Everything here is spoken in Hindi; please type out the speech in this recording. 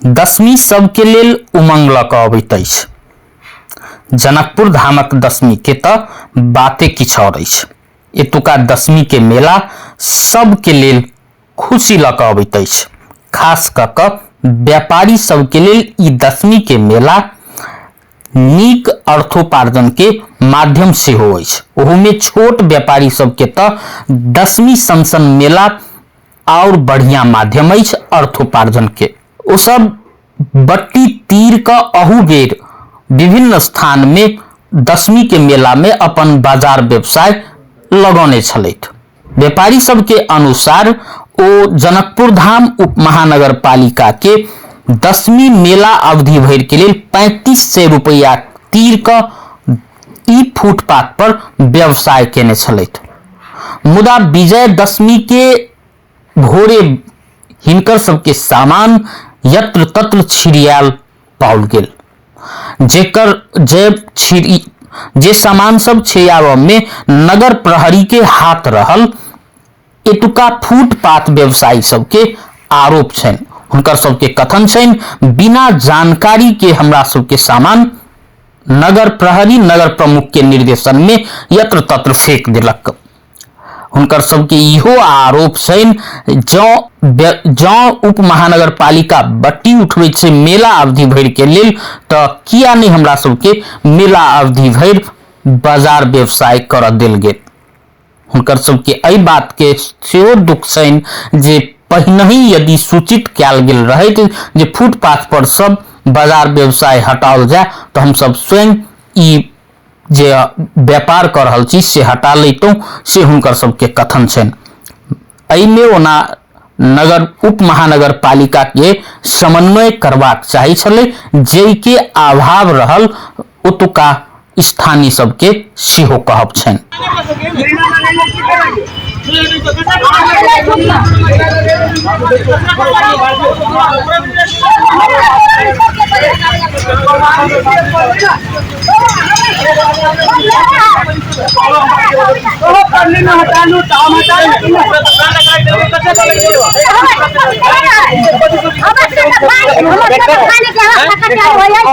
दशमी सबके लेल उमंग लऽ कऽ अबैत अछि। जनकपुर धामक दशमी के तऽ बाते किछु और अछि। एतुका दशमी के मेला सबके लेल खुशी लऽ कऽ अबैत अछि। खास कऽ कऽ व्यापारी सबके लेल ई दशमी के मेला नीक अर्थोपार्जन के माध्यम सेहो अछि। ओहुमे छोट व्यापारी सबके तऽ दशमी सन मेला और बढ़िया माध्यम अछि अर्थोपार्जन के। ओ सब बट्टी तीर का अहू बेर विभिन्न स्थान में दशमी के मेला में अपन बाजार व्यवसाय लगौने छलैथ। व्यापारी सबके अनुसार ओ जनकपुर धाम उप महानगर पालिका के दशमी मेला अवधि भर के लिए 3500 रुपया तीर का ई फुटपाथ पर व्यवसाय केने छलैथ। मुदा विजय दशमी के भोरे हिनकर सबके सामान यत्र तत्र छिड़ियाल पाओल गेल। जे सामान सब छिड़ियाव में नगर प्रहरी के हाथ रहल। एतुका फुटपाथ व्यवसायी सबके आरोप छन। हुनकर सबके कथन छन बिना जानकारी के हमरा सबके सामान नगर प्रहरी नगर प्रमुख के निर्देशन में यत्र तत्र फेंक दिलक। हुनकर सबके इहो आरोप छन जौ उप महानगर पालिका बट्टी उठबै छै मेला अवधि भर के लेल तो किया नहीं हमरा सबके मेला अवधि भर बाजार व्यवसाय कर देल गेल। हुनकर सबके एहि बात के सेहो दुख छन जे पहिनही यदि सूचित कैल गेल रहैत जे फुटपाथ पर सब बाजार व्यवसाय हटाओल जाए तो हम सब स्वयं ई जे व्यापार कर रहल छी से हटा लेतों से हुनकर सबके कथन छन। एहि में ओना नगर उप महानगर पालिका के समन्वय करबाक चाही छले जे के अभाव रहल ओतुका स्थानीय सबके सेहो कहब छन।